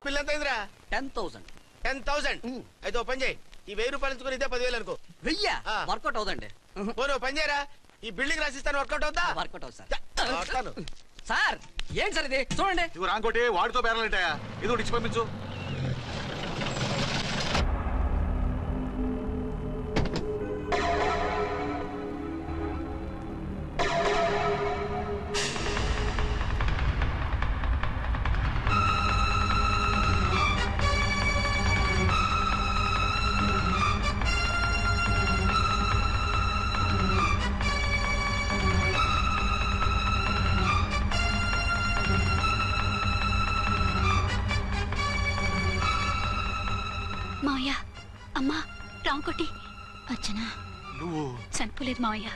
Bill ఎంత అయిందిరా? 10,000. 10,000. అయితే ఓ పని చేయి, ఈ 1000 రూపాయలు ఇచ్చుకుని ఇదే 10,000 అనుకో. 1000 వర్కౌట్ అవుదండి. పోను పని చేయరా, ఈ బిల్డింగ్ రాసిస్తాను. వర్కౌట్ అవుతా? వర్కౌట్ అవుతుంది సార్. సార్ ఏంటి సార్ ఇది? చూడండి. ఇవి రాంకోటి వాడితో బేరాలంటాయా? ఇది ఒకటి ఇచ్చి పంపించు. మావయ్య, అమ్మా, రాంకోటి. అచ్చనా, నువ్వు చనిపోలేదు మావయ్య,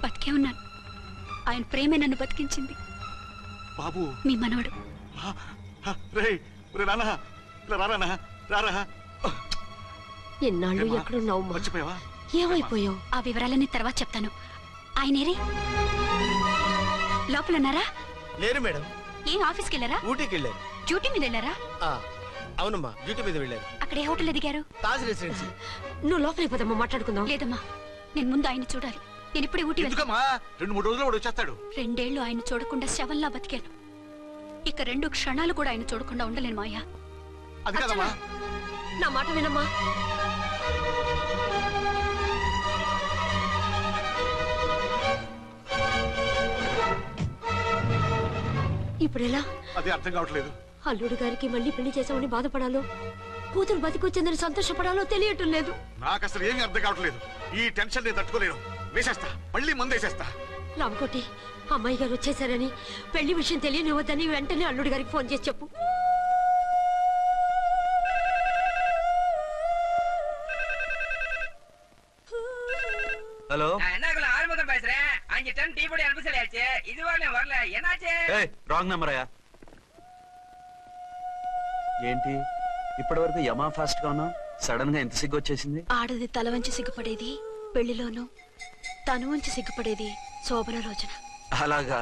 బతికే ఉన్నాను. ఆయన ప్రేమే నన్ను బతికించింది. బాబు మీ మనవడు. ఎన్నాళ్ళు ఎక్కడున్నావు? మర్చిపోయావా? ఏమైపోయావు? ఆ వివరాలన్నీ తర్వాత చెప్తాను. ఆయనేరి లోపల ఉన్నారా? లేరు మేడం. ఏం ఆఫీస్కి వెళ్ళారా? ఊటీకి వెళ్ళారు. డ్యూటీ మీద వెళ్ళారా? అవునమ్మా, డ్యూటీ మీద వెళ్ళారు. అక్కడ ఏ హోటల్ ఎదిగారు? తాజ్ రెసిడెన్సీ. నువ్వు లోపలికి పోదమ్మా, మాట్లాడుకుందాం. లేదమ్మా, నేను ముందు ఆయన చూడాలి. నేను ఇప్పుడే ఊటీ వెళ్తాను. 2-3 రోజుల్లో వాడు వచ్చేస్తాడు. 2 ఏళ్లు ఆయన చూడకుండా శవంలా బతికాను. ఇక 2 క్షణాలు కూడా ఆయన చూడకుండా ఉండలేను మాయా. అది కాదమ్మా, నా మాట వినమ్మా. ఇప్పుడు ఎలా? అది అర్థం కావట్లేదు. అల్లుడు గారికి మళ్ళీ పెళ్లి చేసామని బాధపడాలో, కూతురు బతికొచ్చిందని సంతోషపడాలో తెలియటం లేదు. నాకు అసలు ఏమీ అర్థం కావట్లేదు. ఈ టెన్షన్ నేను తట్టుకోలేను. వేసేస్తా, మళ్ళీ మందేసేస్తా. రామకోటి, అమ్మాయి గారు వచ్చేసారని, పెళ్లి విషయం తెలియనివ్వద్దని వెంటనే అల్లుడు గారికి ఫోన్ చేసి చెప్పు. ஹலோ என்ன ஆறுமுகம் பேசுறேன். 5 டன் டீ பொடி அனுப்ப சொல்லியாச்சு. இது வரல வரல, என்னாச்சு? ఏయ్ రాంగ్ నంబర్ అయ్యా. ఏంటి ఇప్పటి వరకు యమా ఫాస్ట్ గా ఉన్నావు, సడన్ గా ఎంత సిగ్గు వచ్చేసింది? ఆడది తల వంచి సిగ్గుపడేది పెళ్లిలోను, తను వంచి సిగ్గుపడేది శోభన రోజున. అలాగా.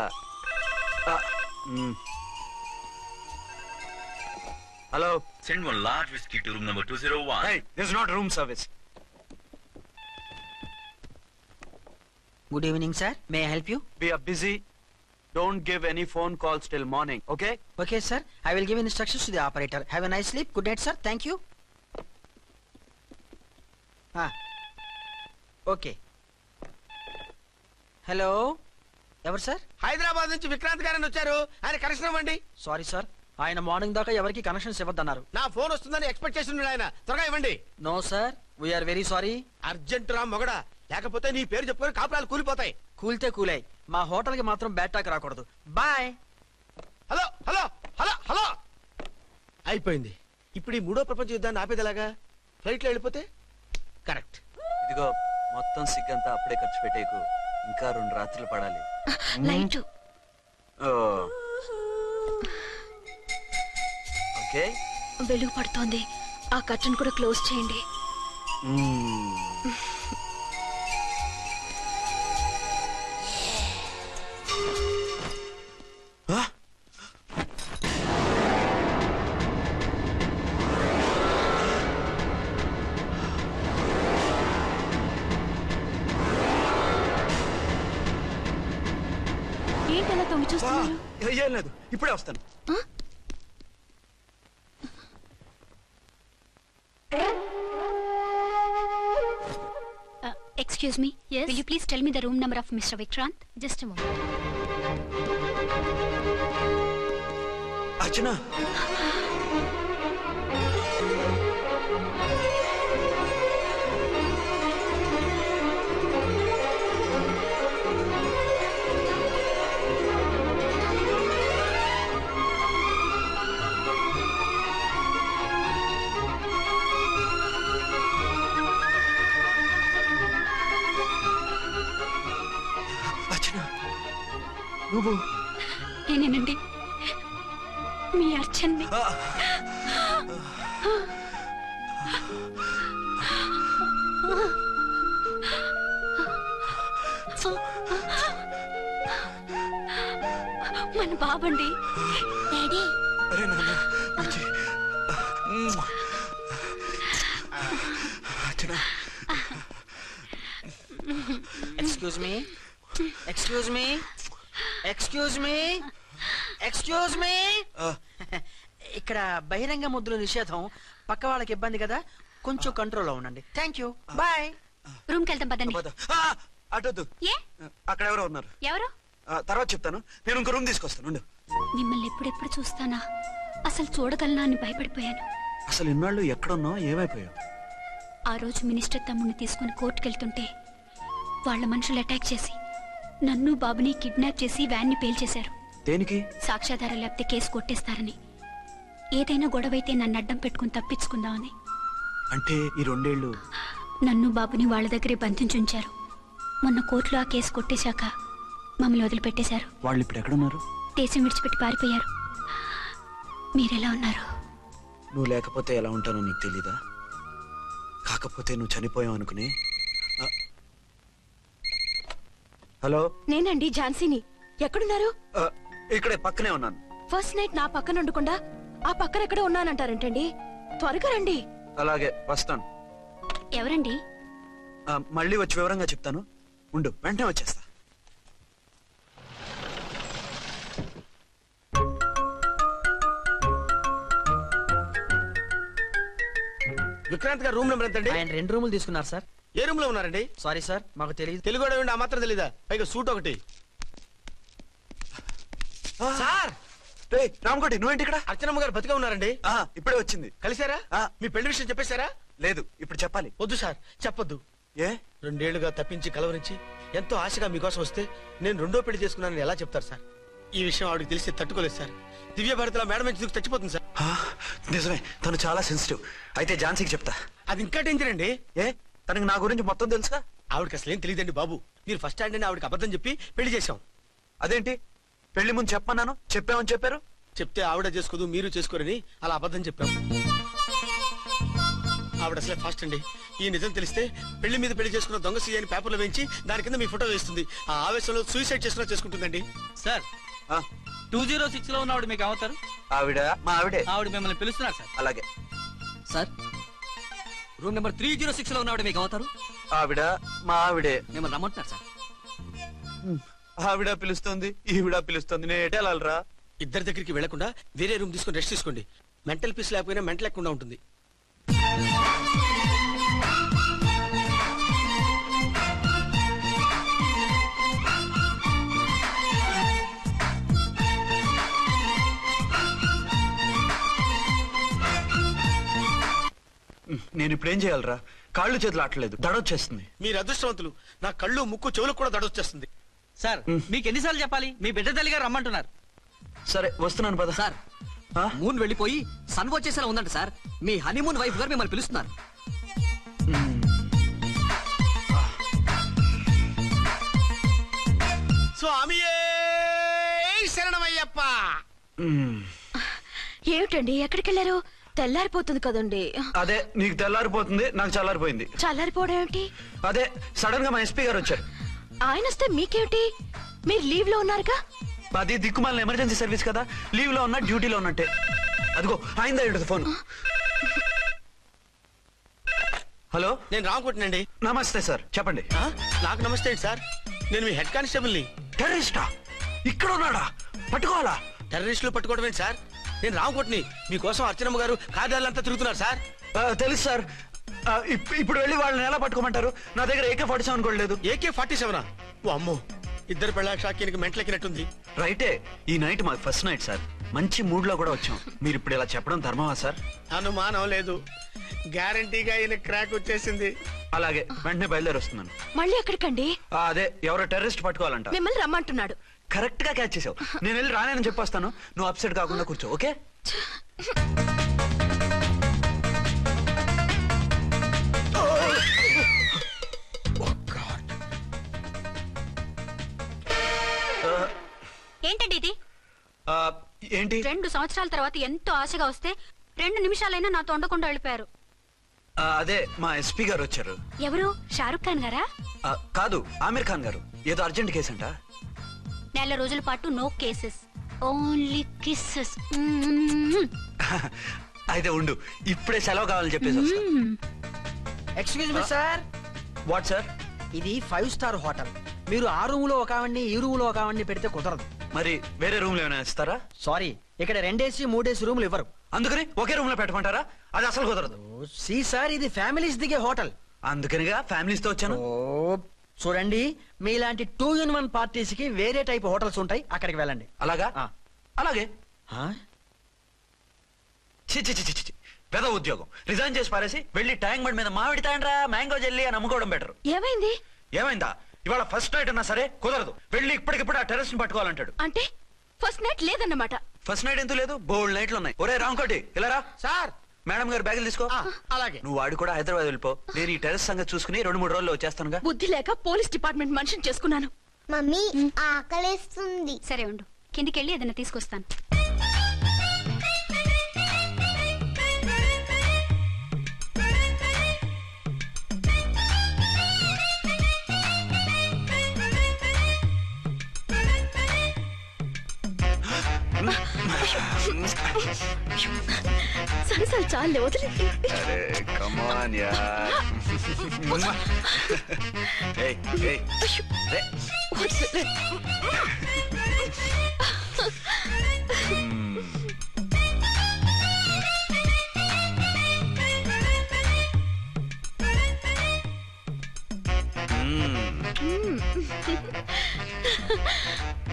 Hello, send one large whiskey to room number 201. hey, this is not room service. Good evening sir, may I help you? We are busy. Don't give any phone calls till morning, okay? Okay sir, I will give instructions to the operator. Have a nice sleep. Good night sir, thank you. Okay. Hello, ఎవరు sir? Hyderabad నుంచి విక్రాంత్ గారని వచ్చారు. ఆయన connection ఇవ్వండి. Sorry sir, ఆయన morning దాకా ఎవరికి connections ఇవ్వద్దన్నారు. నా ఫోన్ వస్తుందని ఎక్స్పెక్ట్ చేసి ఉన్నాడు ఆయన. త్వరగా ఇవ్వండి. No sir, we are very. Urgent రా మొగడా, లేకపోతే నీ పేరు చెప్పుకొని కాపురాలు కూలిపోతాయి. కూల్తే కూలాయి, మా హోటల్ కి మాత్రం బ్యాడ్ టాక్ రాకూడదు. Bye. Hello hello hello hello. అయిపోయింది. ఇప్పుడు ఈ 3వ ప్రపంచ యుద్ధాన్ని ఆపేదలాగా? ఫ్లైట్ లో వెళ్ళిపోతే కరెక్ట్. ఇదిగో మొత్తం సిగ్గంతా అప్పుడే ఖర్చు పెట్టేకు, ఇంకా 2 రాత్రులు పడాలి. లైట్. ఓకే, వెలుగు పడుతోంది. ఆ కర్టన్ కూడా క్లోజ్ చేయండి. ఏంటలా తొంగి చూస్తున్నారు? ఏం లేదు, ఇప్పుడే వస్తాను. Excuse me. Yes. Will you please tell me the room number of Mr. Vikrant? Just a moment. Archana. నువ్వు? నేనేనండి, మీ అర్చన్ని. మన బాబండి. డాడీ. అరే నాన్న, excuse me excuse me excuse me excuse me ఇక్కడ బహిరంగ ముద్దుల నిషేధం, పక్క వాళ్ళకి ఇబ్బంది కదా, కొంచెం కంట్రోల్లో ఉండండి. Thank you, bye. రూమ్ కి వెళ్తాం పదండి. అటొద్దు, ఏ అక్కడ ఎవరో ఉన్నారు. ఎవరు? తర్వాత చెప్తాను. నేను ఇంకో రూమ్ తీసుకొస్తాను ఉండు. మిమ్మల్ని ఎప్పుడెప్పుడు చూస్తానా, అసలు చూడగలనా అని భయపడిపోయాను. అసలు ఇన్నాళ్ళు ఎక్కడున్నావు, ఏమైపోయావు? ఆ రోజు మినిస్టర్ తమ్ముడిని తీసుకుని కోర్టుకెళ్తుంటే వాళ్ళ మనుషులు అటాక్ చేసి నన్ను బాబుని కిడ్నాప్ చేసి వ్యాన్ని పేల్చేశారు. దేనికి? సాక్ష్యాధారం లేకపోతే కేసు కొట్టేస్తారని. ఏదైనా గొడవైతే నన్ను అడ్డం పెట్టుకుని తప్పించుకుందామని. అంటే ఈ 2 ఏళ్ళు నన్ను బాబుని వాళ్ళ దగ్గరే బంధించుంచారు. మొన్న కోర్టులో ఆ కేసు కొట్టేశాక మమ్మల్ని వదిలిపెట్టేశారు. వాళ్ళు ఇప్పుడు ఎక్కడున్నారు? దేశం విడిచిపెట్టి పారిపోయారు. మీరెలా ఉన్నారు? నువ్వు లేకపోతే ఎలా ఉంటానో నీకు తెలీదా? కాకపోతే నువ్వు చనిపోయావు అనుకుని. హలో, నేనండి ఝాన్సీని. ఎక్కడున్నారు? ఇక్కడే పక్కనే ఉన్నాను. ఫస్ట్ నైట్ నా పక్కన ఉండకుండా ఆ పక్కన ఎక్కడ ఉన్నానంటారంటండి. త్వరగా రండి. అలాగే వస్తాను. ఎవరండి? మళ్ళీ వచ్చి వివరంగా చెప్తాను. ఉండు, వెంటనే వచ్చేస్తా. విక్రాంత్ గారు రూమ్ నెంబర్ ఎంతండి? ఆయన 2 రూములు తీసుకున్నారు సార్. ఏ రూమ్ లో ఉన్నారండి? సారీ సార్, మాకు తెలియదు. తెలుగు ఆ మాత్రం తెలీదా? పైగా సూట్ ఒకటి. సార్ రామకోటి, నువ్వేంటి ఇక్కడ? అర్చనమ్మ గారు బతిగా ఉన్నారండి. ఇప్పుడే వచ్చింది. కలిసారా? మీ పెళ్లి విషయం చెప్పేశారా? లేదు, ఇప్పుడు చెప్పాలి. వద్దు సార్, చెప్పొద్దు. ఏ? 2 ఏళ్లుగా తప్పించి కలవరించి ఎంతో ఆశగా మీకోసం వస్తే నేను 2వ పెళ్లి చేసుకున్నానని ఎలా చెప్తారు సార్? ఈ విషయం ఆవిడకి తెలిసి తట్టుకోలేదు సార్. దివ్య భారతిలో మేడం నుంచి దూకి చచ్చిపోతుంది సార్. నిజమే, తను చాలా సెన్సిటివ్. అయితే ఝాన్సీకి చెప్తా. అది ఇంకా డేంజర్ అండి. ఏ? తనకి నా గురించి మొత్తం తెలుసుగా? ఆవిడకి అసలు ఏం తెలియదండి బాబు. మీరు ఫస్ట్ హ్యాండ్ అని ఆవిడకి అబద్ధం చెప్పి పెళ్లి చేశాం. అదేంటి? పెళ్లి ముందు చెప్పన్నాను, చెప్పామని చెప్పారు. చెప్తే ఆవిడ చేసుకోదు, మీరు చేసుకోరని అలా అబద్ధం చెప్పాం. ఆవిడ అసలే ఫాస్ట్ అండి. ఈ నిజం తెలిస్తే పెళ్లి మీద పెళ్లి చేసుకున్న దొంగ సీ అని పేపర్లో వేయించి దాని కింద మీ ఫోటో వేస్తుంది. ఆ ఆవేశంలో సూసైడ్ చేసుకుంటుందండి. సార్ 206 లో ఉన్నవాడు మీకు అవుతారు. ఆవిడ మా ఆవిడే. ఆవిడ మిమ్మల్ని పిలుస్తున్నారు సార్. అలాగే సార్, రూమ్ నెంబర్ 306 లో ఉన్నవాడు మీకు అవుతారు. ఆవిడ మా ఆవిడే. మిమ్మల్ని రమ్మంటున్నారు సార్. ఆవిడ పిలుస్తుంది, ఈవిడ పిలుస్తుంది. నేను ఎటు వెళ్ళాలరా? ఇద్దరి దగ్గరికి వెళ్లకుండా వేరే రూమ్ తీసుకుని రెస్ట్ తీసుకోండి. మెంటల్ పీస్ లేకపోయినా మెంటల్ లేకుండా ఉంటుంది. నేను ఇప్పుడు ఏం చేయాలరా? కాళ్ళు చేతులు ఆటలేదు, దడొచ్చేస్తుంది. మీరు అదృష్టవంతులు. నా కళ్ళు ముక్కు చెవులకు కూడా దడొచ్చేస్తుంది. సార్ మీకు ఎన్నిసార్లు చెప్పాలి? మీ బిడ్డ తల్లి గారు రమ్మంటున్నారు. సరే వస్తున్నాను పద. సార్, మూన్ వెళ్ళిపోయి సన్ వచ్చేసేలా ఉందంట సార్. మీ హనీమూన్ వైఫ్ గారు మిమ్మల్ని పిలుస్తున్నారు. స్వామియే శరణమయ్యప్ప. ఏమిటండి ఎక్కడికి వెళ్ళారు? తెల్లారిపోతుంది కదండి. అదే, నీకు తెల్లారిపోతుంది, నాకు చల్లారిపోయింది. చల్లారిపోవడం ఏమిటి? అదే సడన్ గా మా ఎస్పీ గారు వచ్చారు. ఆయన వస్తే మీకేమిటి? మీరు లీవ్ లో ఉన్నారుగా. అది దిక్కుమాలిన ఎమర్జెన్సీ సర్వీస్ కదా, లీవ్ లో ఉన్నా డ్యూటీలో ఉన్నట్టే. అదిగో ఆయనదా ఉంటుంది ఫోన్. హలో, నేను రామకుంటున్నాండి. నమస్తే సార్, చెప్పండి. నాకు నమస్తే సార్. నేను మీ హెడ్ కానిస్టేబుల్ ని. టెర్రరిస్టా? ఇక్కడ ఉన్నాడా? పట్టుకోవాలా? టెర్రరిస్టులు పట్టుకోవడం ఏంటి సార్? నేను రామకోటిని. మీకోసం అర్చనమ్మ గారు కార్యాలయంతా తిరుగుతున్నారు సార్. తెలుసు సార్. ఇప్పుడు వెళ్ళి వాళ్ళని ఎలా పట్టుకోమంటారు? నా దగ్గర AK-47 కూడా లేదు. AK-47? ఓ అమ్మో, ఇద్దరు పెళ్ళ షాకీనికి మెంటలెక్కినట్టుంది. రైటే, ఈ నైట్ మాకు ఫస్ట్ నైట్ సార్. మంచి మూడ్ లో కూడా వచ్చాం. మీరు ఇప్పుడు ఇలా చెప్పడం ధర్మమా సార్? అనుమానం లేదు, గ్యారంటీగా ఈయన క్రాక్ వచ్చేసింది. అలాగే, వెంటనే బయలుదేరి వస్తున్నాను. మళ్ళీ ఎక్కడికండి? అదే, ఎవరో టెర్రరిస్ట్ పట్టుకోవాలంట. మిమ్మల్ని రమ్మంటున్నాడు. కరెక్ట్ గా క్యాచ్ చేసావు. నేను వెళ్ళి రానని చెప్పొస్తాను, నువ్వు అప్సెట్ కాకుండా కూర్చో, ఓకే? ఏంటండి ఇది? ఏంటి? 2 సంవత్సరాల తర్వాత ఎంతో ఆశగా వస్తే 2 నిమిషాలైనా నాతో ఉండకుండా వెళ్ళిపోయారు. అదే, మా ఎస్పీ గారు వచ్చారు. ఎవరు? షారుఖ్ ఖాన్ గారా? కాదు, ఆమీర్ ఖాన్ గారు. ఏదో అర్జెంట్ కేసు అంట. 4 రోజుల పాటు నో కేసెస్, ఓన్లీ కిస్సెస్. అయితే ఉండు, ఇప్పుడే సెలవు కావాలని చెప్పేసి వస్తా. Excuse me sir. What sir? ఇది 5 స్టార్ హోటల్. మీరు ఆ రూమ్ లో ఒక ఆవిడ్ని ఈ రూమ్ లో ఒక ఆవిడ్ని పెడితే కుదరదు. మరి వేరే రూమ్ లో ఏమైనా ఇస్తారా? సారీ, ఇక్కడ 2 3 రూములు ఇవ్వరు. అందుకని ఒకే రూమ్ లో పెట్టమంటారా? అది అసలు కుదరదు. సి సార్, ఇది ఫ్యామిలీస్ దిగే హోటల్. అందుకనిగా ఫ్యామిలీస్ తో వచ్చాను. చూడండి, మీలాంటి 2 in 1 పార్టీస్ కి వేరే టైప్ హోటల్స్ ఉంటాయి, అక్కడికి వెళ్ళండి. అలాగా? అలాగే. ఆ? చి చి చి చి చి. పెద్ద ఉద్యోగం రిజైన్ చేసి పారేసి వెళ్ళి ట్యాంక్ బండ్ మీద మామిడి తాండ్రా మ్యాంగో జెల్లీ అని అమ్ముకోవడం బెటర్. ఏమైంది? ఏమైందా? ఇవాళ ఫస్ట్ నైట్ అన్నా సరే కుదరదు. వెళ్ళి ఇప్పటికిప్పుడు ఆ టెర్రస్ ని పట్టుకోవాలంటాడు. అంటే ఫస్ట్ నైట్ లేదన్నమాట. ఫస్ట్ నైట్ ఎందుకు లేదు? బోల్డ్ నైట్లు ఉన్నాయి. ఒరే రాంకోటి ఇలా రా. సార్. మేడం గారు బ్యాగులు తీసుకో. అలాగే. నువ్వు వాడు కూడా హైదరాబాద్ వెళ్ళిపో. నేను ఈ టెర్రస్ సంగతి చూసుకుని 2-3 రోజుల్లో వచ్చేస్తానుగా. బుద్ధి లేక పోలీస్ డిపార్ట్మెంట్ మనిషిని చేసుకున్నాను. మమ్మీ ఆకలేస్తుంది. సరే ఉండు, కిందికెళ్ళి ఏదైనా తీసుకొస్తాను. సరే సరే చాలే, వదిలే. కమాన్ యార్. ఏయ్ ఏయ్ రే.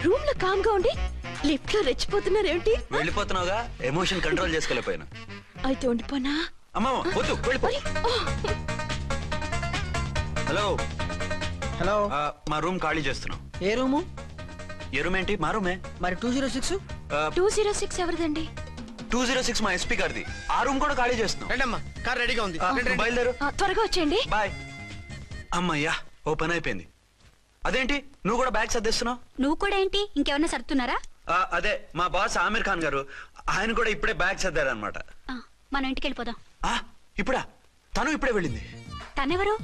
రూమ్ లో కామ్ గా ఉండి లిఫ్ట్ లో రెచ్చిపోతున్నారేంటి? వెళ్ళిపోతున్నావుగా, ఎమోషన్ కంట్రోల్ చేసుకోలేకపోయినా. అయితే ఉండిపోనా? అమ్మా వద్దు, వెళ్ళిపో. Hello hello. మా రూమ్ ఖాళీ చేస్తున్నాం. ఏ రూము? ఏ రూమ్ ఏంటి? మా రూమే. మరి 206? 206 ఎవరిదండి? 206 మా ఎస్పీ గారిది. ఆ రూమ్ కూడా ఖాళీ చేస్తున్నాం. రండమ్మా, కార్ రెడీగా ఉంది. బయలుదేరు. త్వరగా వచ్చేయండి. బాయ్. అమ్మయ్యా, ఓ పని అయిపోయింది. అదేంటి నువ్వు కూడా బ్యాగ్ సర్దేస్తున్నావు? నువ్వు కూడా ఏంటి, ఇంకెవరన్నా సర్దుతున్నారా? అదే మా బాస్ ఆమిర్ ఖాన్ గారు, ఆయన కూడా ఇప్పుడే బ్యాగ్ సర్దారనమాట. మనం ఇంటికి వెళ్ళిపోదాం. ఇప్పుడా? తను ఇప్పుడే వెళ్ళింది. తనెవరు?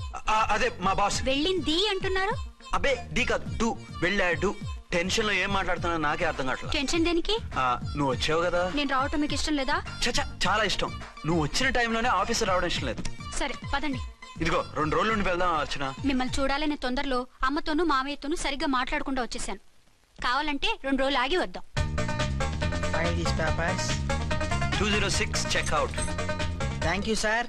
అదే మా బాస్. వెళ్ళింది అంటున్నారు. అబ్బే డీ కాదు, డూ. వెళ్ళాడు. టెన్షన్ లో ఏం మాట్లాడుతున్నా నాకే అర్థం కావట్లేదు. టెన్షన్ దేనికి? నువ్వు వచ్చావు కదా. నేను రావటం మీకు ఇష్టం లేదా? చచ్చా, చాలా ఇష్టం. నువ్వు వచ్చిన టైంలోనే ఆఫీసర్ రావడం ఇష్టం లేదు. సరే పదండి. ఇదిగో 2 రోజుల నుండి వెళ్దాం అర్చన. మిమ్మల్ని చూడాలనే తొందరలో అమ్మతోనూ మామయ్యతోనూ సరిగ్గా మాట్లాడకుండా వచ్చేసాను. కావాలంటే 2 రోజులు ఆగి వద్దాం. 206 చెక్అవుట్. Thank you sir.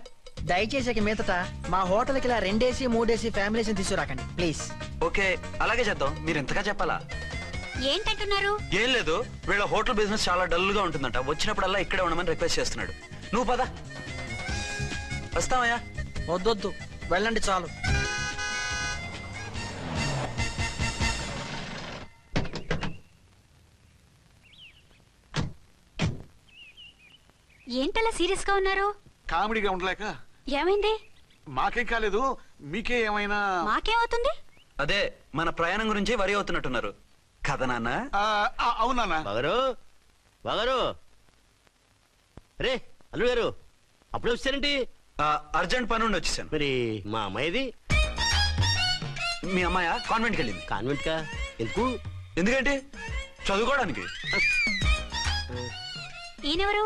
దయచేసి మీదట మా హోటల్ కి ఇలా 2 AC 3 AC ఫ్యామిలీస్ తీసుకురాకండి ప్లీజ్. ఓకే, అలాగే చేద్దాం. మీరు ఎంతగా చెప్పాలా? ఏంటంటున్నారు? ఏం లేదు, వీళ్ళ హోటల్ బిజినెస్ చాలా డల్ గా ఉంటుందంట. వచ్చినప్పుడల్లా ఇక్కడే ఉండమని రిక్వెస్ట్ చేస్తున్నాడు. నువ్వు పద. వస్తావయ్యా? వద్దొద్దు, వెళ్ళండి చాలు. ఏంటలా సీరియస్ గా ఉన్నారు? కామెడీగా ఉండలేక. ఏమైంది? మాకేం కాలేదు, మీకే ఏమైనా? మాకేమవుతుంది? అదే మన ప్రయాణం గురించి వరి అవుతున్నట్టున్నారు కదా నాన్న? అవునా బాగారు. రే అల్లుడు గారు, అప్పుడే వచ్చారేంటి? అర్జెంట్ పని ఉండి వచ్చేసాను. మరి మా అమ్మాయిది? మీ అమ్మాయ కాన్వెంట్కి వెళ్ళింది. కాన్వెంట్ కా? ఎందుకు? ఎందుకంటే చదువుకోవడానికి. ఈయనెవరు?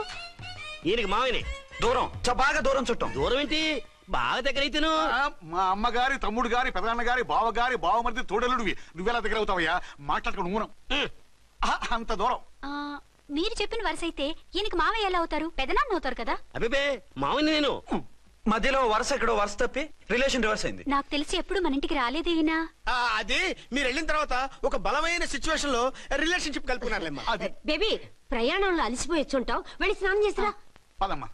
ఈయనకి మామయ్యనే. దూరం, బాగా దూరం చుట్టాం. దూరం ఏంటి, బాగా దగ్గర అయితేను. మా అమ్మగారి, తమ్ముడు గారి, పెదనాన్న గారి, బావగారి, బావమరిది, తోడలుడివి. నువ్వెలా దగ్గర అవుతావయ్యా? మాట్లాడుకుని ఊనం. అంత దూరం. మీరు చెప్పిన వరుస అయితే ఈయనకి మామయ్య ఎలా అవుతారు? పెదనాన్న అవుతారు కదా. అబ్బే మామయ్య నేను. మధ్యలో వరుస ఎక్కడో వరుస తప్పి రిలేషన్ రివర్స్ అయింది. నాకు తెలిసి ఎప్పుడు మన ఇంటికి రాలేదు ఈయన. అది మీరు వెళ్ళిన తర్వాత ఒక బలమైన సిచ్యువేషన్ లో రిలేషన్షిప్ కలుపుకున్నారులేమ్మా. బేబీ, ప్రయాణంలో అలసిపోయి వచ్చుంటావు, వెళ్ళి స్నానం చేసిరా. పదమ్మా.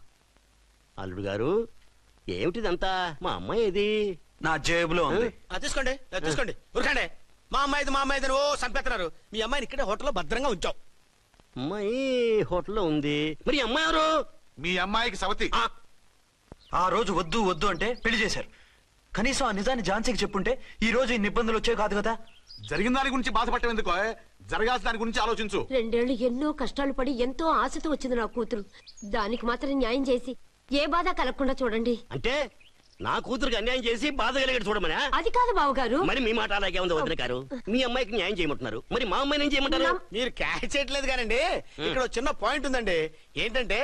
అల్లుడు గారు, ఏమిటిదంతా? మా అమ్మాయి ఏది? నా జేబులో ఉంది. తీసుకోండి తీసుకోండి, ఉరకండి. మా అమ్మాయిది ఓ సంపెత్తనారు. మీ అమ్మాయిని ఇక్కడే హోటల్లో భద్రంగా ఉంచాం. అమ్మాయి హోటల్లో ఉంది. మరి అమ్మాయి ఎవరు? మీ అమ్మాయికి సవతి. ఆ రోజు వద్దు వద్దు అంటే పెళ్లి చేశారు. కనీసం ఆ నిజాన్ని ఝాన్సీకి చెప్పుంటే ఈ రోజు ఇన్ని ఇబ్బందులు వచ్చే కాదు కదా. జరిగిన దాని గురించి బాధపడటం ఎందుకో, జరగాల్సిన దాని గురించి ఆలోచించు. 2 ఏళ్లు ఎన్నో కష్టాలు పడి ఎంతో ఆశతో వచ్చింది నా కూతురు. దానికి మాత్రం న్యాయం చేసి ఏ బాధ కలగకుండా చూడండి. అంటే నా కూతురికి అన్యాయం చేసి బాధ కలిగేది చూడమనా? అది కాదు బావగారు. మరి మీ మాట అలాగే ఉంది వదిన గారు. మీ అమ్మాయికి న్యాయం చేయమంటున్నారు, మరి మా అమ్మాయిని ఏం చేయమంటారు? మీరు క్యాచ్ చేయట్లేదు కానండి. ఇక్కడ చిన్న పాయింట్ ఉందండి. ఏంటంటే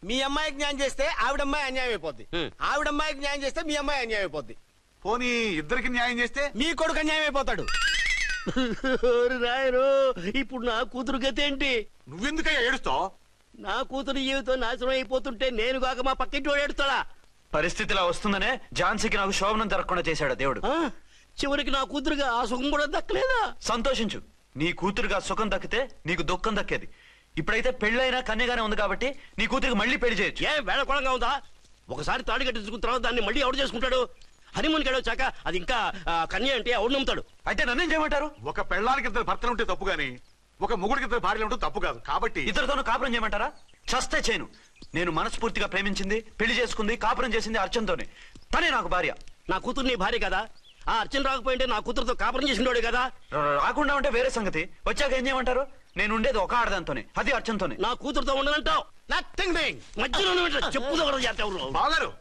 మీ అమ్మాయికి న్యాయం చేస్తే ఆవిడమ్మాయి అన్యాయం అయిపోద్ది, ఆవిడమ్మాయికి న్యాయం చేస్తే మీ అమ్మాయి అన్యాయం అయిపోద్ది. పోనీ ఇద్దరికి న్యాయం చేస్తే మీ కొడుకు అన్యాయం అయిపోతాడు. రాయరు ఇప్పుడు నా కూతురు గతేంటి? నువ్వెందుకయ్యా ఏడుస్తావు? నా కూతురు జీవితం నాశనం అయిపోతుంటే నేను కాక మా పక్కింటి వాడు ఏడుస్తాడా? పరిస్థితిలా వస్తుందనే ఝాన్సీకి నాకు శోభనం జరగకుండా చేశాడు దేవుడు. చివరికి నా కూతురుగా ఆ సుఖం కూడా దక్కలేదా? సంతోషించు, నీ కూతురుగా సుఖం దక్కితే నీకు దుఃఖం దక్కేది. ఇప్పుడైతే పెళ్ళైనా కన్యగానే ఉంది కాబట్టి నీ కూతురికి మళ్ళీ పెళ్లి చేయొచ్చు. ఏం వేళకోళంగా ఉందా? ఒకసారి తాడి కట్టించుకున్న తర్వాత దాన్ని మళ్ళీ ఎవడు చేసుకుంటాడు? హనీమూన్ వచ్చాక అది ఇంకా కన్య అంటే ఎవడు నమ్ముతాడు? అయితే నన్నేం చేయమంటారు? ఒక పెళ్ళానికి ఇద్దరు భర్తలు ఉంటే తప్పు గాని ఒక మొగుడికి ఇద్దరు భార్యలు ఉంటే తప్పు కాదు. కాబట్టి ఇద్దరితోనూ కాపురం చేయమంటారా? చస్తే చేయను. నేను మనస్ఫూర్తిగా ప్రేమించింది, పెళ్లి చేసుకుంది, కాపురం చేసింది అర్చనతోనే. తనే నాకు భార్య. నా కూతురు నీ భార్య కదా? ఆ అర్చన రాకపోయింటే నా కూతురుతో కాపురం చేసిండోడే కదా? రాకుండా ఉంటే వేరే సంగతి. వచ్చాక ఏం చేయమంటారు? నేను ఉండేది ఒక ఆడదాంతోనే, అది అర్చనతోనే. నా కూతురుతో ఉండనంటావు? నథింగ్ మధ్యలో చెప్పుదో కూడా చేస్తావు. బాగారు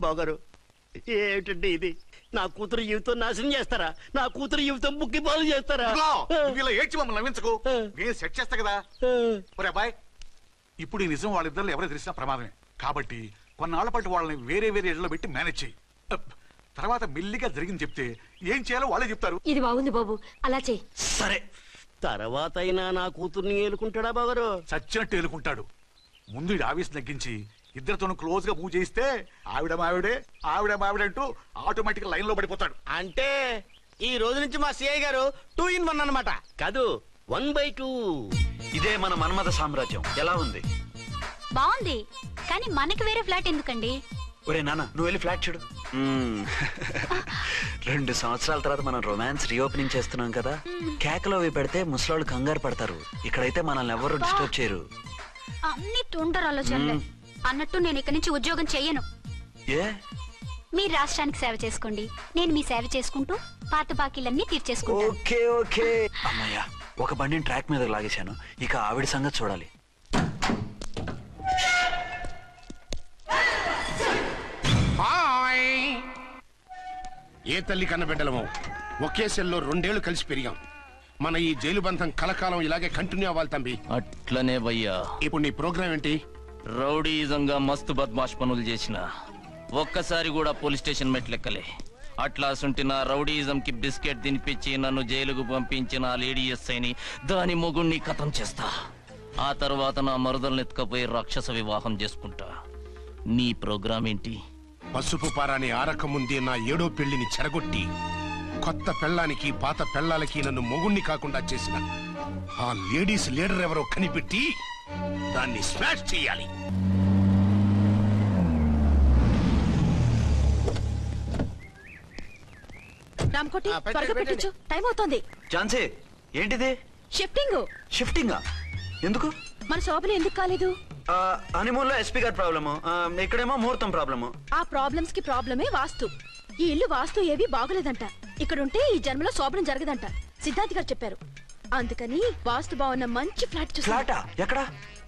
బాగారు ఏమిటండి ఇది? నా కూతురు జీవితం నాశనం చేస్తారా? నా కూతురు జీవితం బుక్కి పాలు చేస్తారా? నువ్వు ఇలా ఏడ్చి మమ్మల్ని నవ్వించకు. నేను సెట్ చేస్తా కదా. ఒరే అబ్బాయి, ఇప్పుడు ఈ నిజం వాళ్ళిద్దరు ఎవరో తెలిసినా ప్రమాదమే. కాబట్టి కొన్నాళ్ల పాటు వాళ్ళని వేరే వేరే ఇళ్లలో పెట్టి మేనేజ్ చేయి. తర్వాత మెల్లిగా జరిగింది చెప్తే ఏం చేయాలో వాళ్ళే చెప్తారు. ఇది బాగుంది బాబు, అలా చెయ్యి. సరే, తర్వాత అయినా నా కూతుర్ని ఏలుకుంటాడా బాగారు? చచ్చినట్టు ఏలుకుంటాడు. ముందు ఈ ఆవేశం తగ్గించి ఇద్దరితోనూ క్లోజ్ గా మూవ్ చేయిస్తే ఆవిడ మావిడే అంటూ ఆటోమేటిక్ లైన్ లో పడిపోతాడు. అంటే ఈ రోజు నుంచి మా సిఐ గారు 2 in 1 అన్నమాట. కాదు, 1/2. ఇదే మన మన్మథ సామ్రాజ్యం. ఎలా ఉంది? బాగుంది, కానీ మనకి వేరే ఫ్లాట్ ఎందుకండి? ఒరే నాన్న, నువ్వు వెళ్ళి ఫ్లాట్ చూడు. 2 సంవత్సరాల తర్వాత మనం రొమాన్స్ రీఓపెనింగ్ చేస్తున్నాం కదా. కేకలో అవి పెడితే ముసలాళ్ళు కంగారు పడతారు. ఇక్కడైతే మనల్ని ఎవరు డిస్టర్బ్ చేయరు. అన్ని తుంటరు ఆలోచనలే. అన్నట్టు నేను ఇక్కడి నుంచి ఉద్యోగం చెయ్యను. ఏ? మీరు రాష్ట్రానికి సేవ చేసుకోండి, నేను మీ సేవ చేసుకుంటూ పాత బాకీలన్నీ తీర్చేసుకుంటాను. Okay okay. అమ్మయ్య, ఒక బండిని ట్రాక్ మీద లాగేశాను. ఇక ఆవిడ సంగతి చూడాలి. ఏ తల్లి కన్న బిడ్డలమో ఒకే సెల్లో 2 ఏళ్లు కలిసి పెరిగాం. మన ఈ జైలు బంధం కలకాలం ఇలాగే కంటిన్యూ అవ్వాలి తంబి. అట్లనే భయ్యా. ఇప్పుడు నీ ప్రోగ్రామ్ ఏంటి? రౌడీజంగా మస్తు బద్మాష్ పనులు చేసిన ఒక్కసారి కూడా పోలీస్ స్టేషన్ మెట్లెక్కలే. అట్లా సుంటి నా రౌడీజం కి బిస్కెట్ తినిపించి నన్ను జైలుకు పంపించిన లేడీ ఎస్ఐని దాని మొగుణ్ణి ఖతం చేస్తా. ఆ తర్వాత నా మరుదల్ని ఎత్తుకపోయి రాక్షస వివాహం చేసుకుంటా. నీ ప్రోగ్రామ్ ఏంటి? పసుపు పారాని ఆరక ముందే నా 7వ పెళ్లిని చెరగొట్టి కొత్త పెళ్ళానికి పాత పెళ్ళాలకి నన్ను మొగుణ్ణి కాకుండా చేసిన ఆ లేడీస్ లీడర్ ఎవరో కనిపెట్టి దాన్ని స్మాష్ చేయాలి. రామకోటి, త్వరగా పెట్టించు, టైం అవుతోంది. ఝాన్సీ, ఏంటిది? షిఫ్టింగ్. షిఫ్టింగా? ఎందుకు? మన శోభన ఎందుకు కాలేదు? హనీమూన్ లో ఎస్పీ గారి ప్రాబ్లము, ఇక్కడేమో ముహూర్తం ప్రాబ్లము. ఆ ప్రాబ్లమ్స్ కి ప్రాబ్లమే వాస్తు. ఈ ఇల్లు వాస్తు ఏవి బాగోలేదంట. ఇక్కడుంటే ఈ జన్మలో శోభనం జరగదంట సిద్ధార్థ్ గారు చెప్పారు. అందుకని వాస్తు బాగున్న మంచి ఫ్లాట్ చూసి. ఫ్లాటా? ఎక్కడ?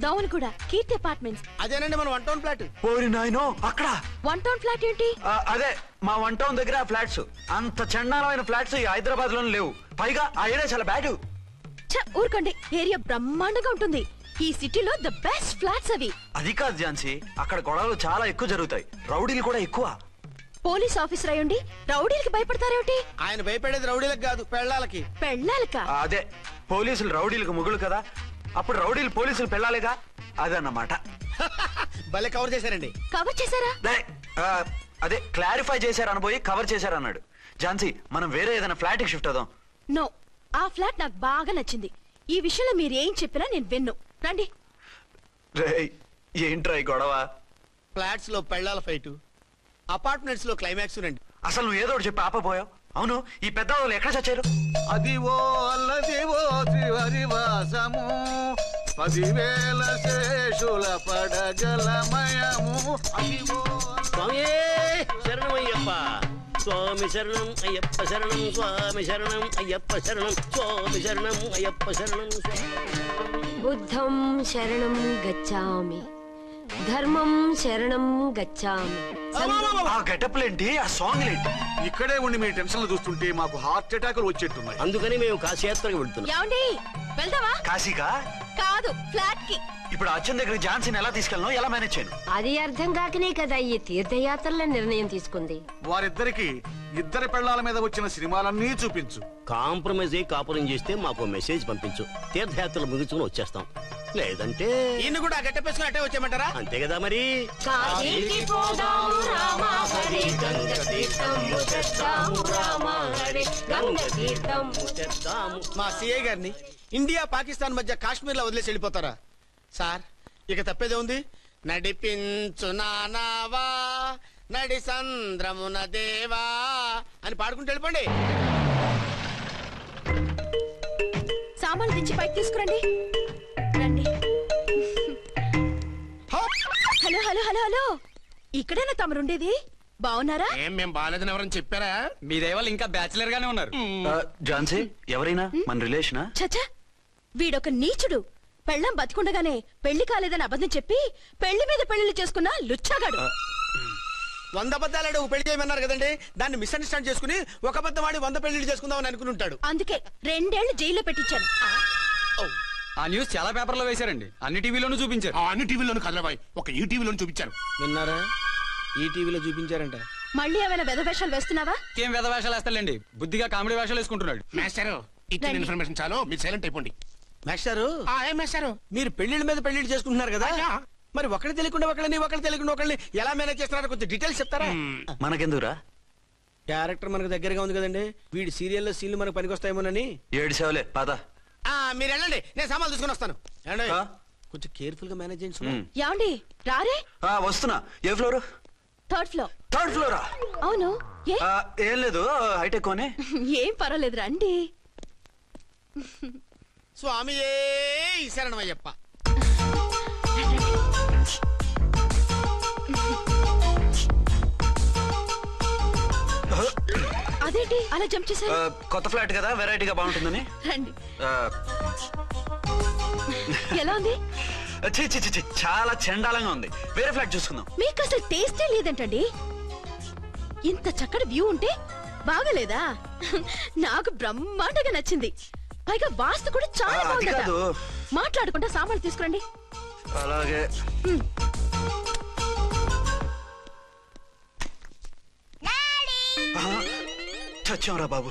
డౌన్ కూడా కీర్తి అపార్ట్మెంట్స్. అదేనండి మన 1 టౌన్ ఫ్లాట్. ఓరి నాయనో, అక్కడ 1 టౌన్ ఫ్లాట్ ఏంటి? అదే మా 1 టౌన్ దగ్గర ఫ్లాట్స్. అంత చండాలమైన ఫ్లాట్స్ ఈ హైదరాబాద్ లో లేవు. పైగా ఆ ఏరియా చాలా బ్యాడ్. ఊరుకోండి, ఏరియా బ్రహ్మాండంగా ఉంటుంది. ఈ సిటీలో ద బెస్ట్ ఫ్లాట్స్ అవి. అది కాదు ఝాన్సీ, అక్కడ గొడవలు చాలా ఎక్కువ జరుగుతాయి, రౌడీలు కూడా ఎక్కువ. పోలీస్ ఆఫీసర్ అయ్యుండి రౌడీలకి భయపడతారేమిటి? ఆయన భయపడేది రౌడీలకు కాదు, పెళ్ళాలకి. పెళ్ళాలకా? అదే, పోలీసులు రౌడీలకు మొగులు కదా, అప్పుడు రౌడీలు పోలీసులు పెళ్ళాలిగా, అదన్నమాట. భలే కవర్ చేశారండి. కవర్ చేశారా? అదే క్లారిఫై చేశారనబోయి కవర్ చేశారన్నాడు. ఝాన్సీ, మనం వేరే ఏదైనా ఫ్లాట్ కి షిఫ్ట్ అవుదాం. నో, ఆ ఫ్లాట్ నాకు బాగా నచ్చింది. ఈ విషయంలో మీరు ఏం చెప్పినా నేను విన్ను. రండి. ఏంట్రా ఈ గొడవ? ఫ్లాట్స్ లో పెళ్ళాల ఫైట్, అపార్ట్మెంట్స్ లో క్లైమాక్స్ రండి. అసలు నువ్వు ఏదో చెప్పి ఆపపోయావు. అవును, ఈ పెద్ద వాళ్ళు ఎక్కడ చచ్చారు? అదివో అల్లదివో త్రివరివాసము 10,000 శేషుల పడగలమయము. అదివో స్వామి శరణమయ్యప్ప, స్వామి శరణం అయ్యప్ప శరణం, స్వామి శరణం అయ్యప్ప శరణం, స్వామి శరణం అయ్యప్ప శరణం. బుద్ధం శరణం గచ్చామి, ధర్మం శరణం గచ్చామి. ఆ గెటప్లేంటి, ఆ సాంగ్ ఏంటి? ఇక్కడే ఉండి మీ టెన్షన్లు చూస్తుంటే మాకు హార్ట్ అటాకులు వచ్చేట్టున్నాయి. అందుకని మేము కాశీయాత్రకు వెళ్తున్నాం. ఏమండి, వెళ్దామా? కాశీకా? కాదు, ఫ్లాట్ కి. ఇప్పుడు అర్జున్ దగ్గర ఝాన్సీని ఎలా తీసుకెళ్ళను, ఎలా మేనేజ్ చేయను? అది అర్థం కాకనే కదా ఈ తీర్థయాత్రల నిర్ణయం తీసుకుంది. వారిద్దరికి ఇద్దరి పెళ్లాల మీద వచ్చిన సినిమాలన్నీ చూపించు. కాంప్రమైజ్ అయ్యి కాపురం చేస్తే మాకు మెసేజ్ పంపించు. తీర్థయాత్రలు ముగించుకుని వచ్చేస్తాం. లేదంటే ఈయన కూడా గట్టెప్పేసుకుని అట్టే వచ్చేయమంటారా? అంతే కదా మరి. మా సిఐ గారిని ఇండియా పాకిస్తాన్ మధ్య కాశ్మీర్ లో వదిలేసి వెళ్ళిపోతారా సార్? ఇక తప్పేదే ఉంది. నడిపించు నానావా నడి సంద్రమున దేవా అని పాడుకుంటూ వెళ్ళిపోండి. సామాన్లు తెచ్చి పైకి తీసుకురండి. రండి. హలో హలో హలో హలో, ఇక్కడేనా తమరుండేది? బాగున్నారా? మేం బాగాలేదని ఎవరని చెప్పారా? మీ దయవల్ల ఇంకా బ్యాచిలర్ గానే ఉన్నారు. ఝాన్సీ ఎవరైనా మన రిలేషనా? చచ్చా, వీడొక నీచుడు. పెళ్ళం బతికుండగానే పెళ్లి కాలేదని అబద్ధం చెప్పి పెళ్లి మీద పెళ్లిళ్ళు చేసుకున్న లుచ్చాగాడు. 100 అబద్ధాలు పెళ్లి చేయమన్నారు కదండి, దాన్ని మిస్అండర్స్టాండ్ చేసుకుని ఒక అబద్ధం వాడి 100 పెళ్లిళ్ళు చేసుకుందామని అనుకుని ఉంటాడు. అందుకే 2 ఏళ్లు జైల్లో పెట్టించాను. ఆ న్యూస్ చాలా పేపర్లో వేశారండి. అన్ని టీవీలోనూ చూపించారు. అన్ని టీవీలోనూ కదలబాయ్, ఒక ఈ టీవీలోనూ చూపించారు. విన్నారా? ఈ టీవీలో చూపించారంట. మళ్ళీ ఏమైనా వెధవేషాలు వేస్తున్నావా? ఏం వెధ వేషాలు వేస్తాడండి, బుద్ధిగా కామెడీ వేషాలు వేసుకుంటున్నాడు. మాస్టారు ఇచ్చిన ఇన్ఫర్మేషన్ చాలు, మీరు సైలెంట్ అయిపోండి. మాస్టారు మీరు పెళ్లిళ్ళ మీద పెళ్లిళ్ళు చేసుకుంటున్నారు కదా, మరి ఒకటి తెలియకుండా ఒకళ్ళని ఎలా మేనేజ్ చేస్తున్నారో కొంచెం డీటెయిల్స్ చెప్తారా? మనకెందుకురా? క్యారెక్టర్ మనకు దగ్గరగా ఉంది కదండి, వీడి సీరియల్లో సీన్లు మనకు పనికొస్తాయేమోనని. 7 సేవలే పద. మీరు వెళ్ళండి, నేను సామాన్లు తీసుకుని వస్తాను. కొంచెం కేర్ఫుల్ గా మేనేజ్ చేయండి. ఏమండి రారే? వస్తున్నా. ఏ ఫ్లోర్? 3rd floor. 3rd ఫ్లోరా? అవును. ఏం లేదు, హైటెక్ కోనే. ఏం పర్వాలేదు రండి. స్వామియే శరణమయ్యప్ప. అదేంటి అలా జంప్ చేశారు? కొత్త ఫ్లాట్ కదా, వెరైటీగా బాగుంటుందని. రండి. ఎలా ఉంది? చాలా చండాలంగా ఉంది. వేరే ఫ్లాట్ చూసుకుందాం. మీకు అసలు టేస్టే లేదంటండి. ఇంత చక్కటి వ్యూ ఉంటే బాగలేదా? నాకు బ్రహ్మాండంగా నచ్చింది. పైగా వాస్తు కూడా చాలా బాగుంది. మాట్లాడుకుంటా సామాన్లు తీసుకురండి. అలాగే. చచ్చాంరా బాబు.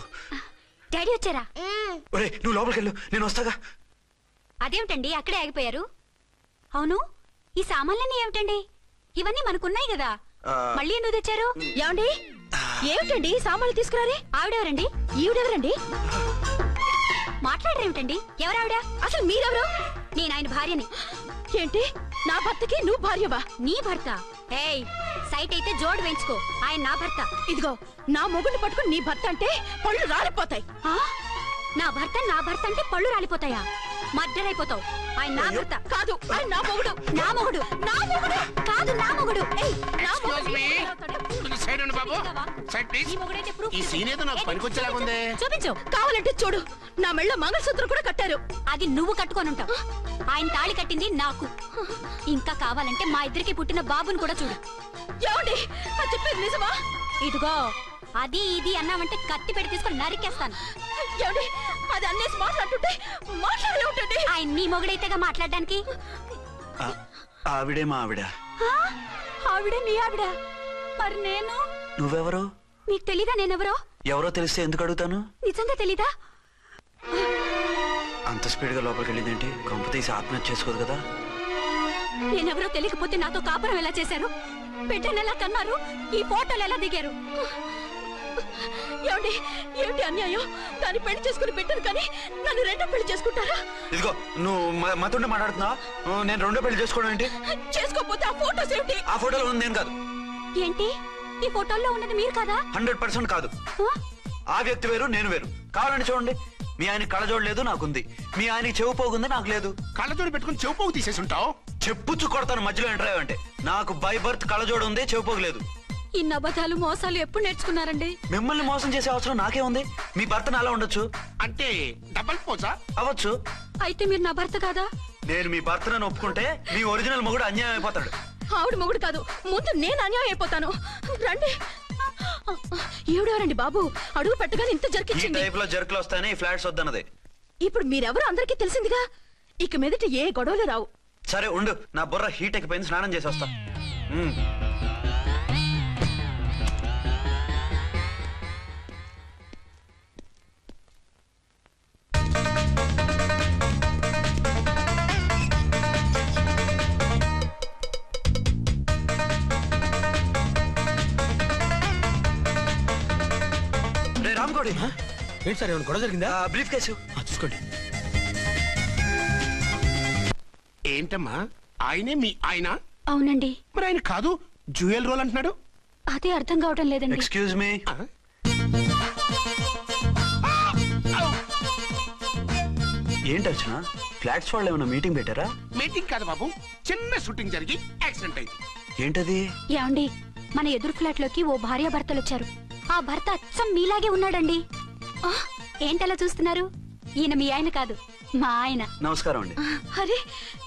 డాడీ వచ్చారా? ఒరే నువ్వు లోపలికి వెళ్ళు, నేను వస్తాగా. అదేమిటండి అక్కడే ఆగిపోయారు? అవును, ఈ సామాన్లన్నీ ఏమిటండి? ఇవన్నీ మనకున్నాయి కదా, మళ్ళీ ఎందుకు తెచ్చారు? ఏమండి ఏమిటండి సామాన్లు తీసుకురారే? ఆవిడెవరండి? ఈవిడెవరండి? మాట్లాడరేమిటండి? ఎవరావిడ? అసలు మీరెవరు? నేను ఆయన భార్యని. ఏంటి నా భర్తకి నువ్వు భార్యవా? నీ భర్త? ఏయ్, సైట్ అయితే జోడు వేయించుకో, ఆయన నా భర్త. ఇదిగో నా మొగుడిని పట్టుకుని నీ భర్త అంటే పళ్ళు రాలిపోతాయి. నా భర్త అంటే పళ్ళు రాలిపోతాయా? మర్డర్ అయిపోతావు. ఆయన నా భర్త కాదు, ఆయన నా మొగుడు. నా మొగుడు కాదు, నా మొగుడు. చూపించు. కావాలంటే చూడు, నా మెళ్ళ మంగళసూత్రం కూడా కట్టారు. అది నువ్వు కట్టుకొని ఆయన తాళి కట్టింది నాకు. ఇంకా కావాలంటే మా ఇద్దరికి పుట్టిన బాబుని కూడా చూడు. ఏమండి చెప్పేది నిజమా? ఇదిగో అది ఇది అన్నావంటే కత్తి పెట్టి తీసుకొని నరికేస్తాను. ఏమండి అది అన్నేసి మాట్లాడుతుంటే మాట్లాడే ఉంటుంది. ఆయన నీ మొగుడైతేగా మాట్లాడడానికి. ఆవిడే మా ఆవిడ. ఆవిడే మీ ఆవిడ? మరి నేను? నువ్వెవరు? మీకు తెలీదా నేనెవరో? ఎవరో తెలిస్తే ఎందుకు అడుగుతాను? నిజంగా తెలీదా? అంత స్పీడ్ గా లోపలికి వెళ్ళిందేంటి? కొంప తీసి ఆత్మహత్య చేసుకోదు కదా? నేనెవరో తెలియకపోతే నాతో కాపురం ఎలా చేశారు? బిడ్డను ఎలా కన్నారు? ఈ ఫోటోలు ఎలా దిగారు? ఏమండి ఏమిటి అన్యాయం? దాన్ని పెళ్లి చేసుకుని బిడ్డను కానీ నన్ను రెండో పెళ్లి చేసుకుంటారా? ఇదిగో నువ్వు మాతో మాట్లాడుతున్నా. నేను రెండో పెళ్లి చేసుకోవడం ఏంటి? చేసుకోకపోతే ఆ ఫోటోస్ ఏమిటి? ఆ ఫోటోలో ఉంది నేను కాదు. ఏంటి ఈ ఫోటోల్లో ఉన్నది మీరు కాదా? 100% కాదు. ఆ వ్యక్తి వేరు, నేను వేరు. కావాలంటే చూడండి. మీ ఆయన కళ్ళజోడు లేదు, నాకుంది. మీ ఆయనకి చెవు పోగుంది, నాకు లేదు. కళ్ళజోడు పెట్టుకుని చెవు పోగు తీసేసి ఉంటావు. చెప్పుచ్చు కొడతాను మధ్యలో ఎంటర్ అంటే. నాకు బై బర్త్ కళ్ళజోడు ఉంది, చెవు పోగు లేదు. ఇన్ని అబద్ధాలు మోసాలు ఎప్పుడు నేర్చుకున్నారండి? మిమ్మల్ని మోసం చేసే అవసరం నాకే ఉంది. మీ భర్తను అలా ఉండొచ్చు అంటే డబల్ పోజా అవ్వచ్చు. అయితే మీరు నా భర్త కాదా? నేను మీ భర్తను ఒప్పుకుంటే మీ ఒరిజినల్ మొగుడు అన్యాయం అయిపోతాడు. ఆవిడ మొగుడు కాదు, ముందు నేను అన్యాయం అయిపోతాను. రండి. ఈవిడెవరండి బాబు? అడుగు పెట్టగానే ఇంత జరికిచ్చింది. ఈ టైప్ లో జర్కులు వస్తాయని ఈ ఫ్లాట్స్ వద్దన్నది. ఇప్పుడు మీరెవరో అందరికీ తెలిసిందిగా, ఇక మీదట ఏ గొడవలు రావు. సరే ఉండు, నా బుర్ర హీట్ ఎక్కిపోయింది, స్నానం చేసి వస్తా. ఇంకోటి ఏంటి సార్ ఏమైనా గొడవ జరిగిందా? బ్రీఫ్ కేసు చూసుకోండి. ఏంటమ్మా ఆయనే మీ ఆయన? అవునండి. మరి ఆయన కాదు జ్యూయల్ రోల్ అంటున్నాడు. అదే అర్థం కావడం లేదండి. Excuse me. ఏంటి అర్చన, ఫ్లాట్స్ వాళ్ళు ఏమైనా మీటింగ్ పెట్టారా? మీటింగ్ కాదు బాబు, చిన్న షూటింగ్ జరిగి యాక్సిడెంట్ అయింది. ఏంటది? ఏమండి, మన ఎదురు ఫ్లాట్ లోకి ఓ భార్య భర్తలు వచ్చారు. ఆ భర్త అచ్చం మీలాగే ఉన్నాడండి. ఏంటలా చూస్తున్నారు? ఈయన మీ ఆయన కాదు, మా ఆయన. నమస్కారం అండి. అరే,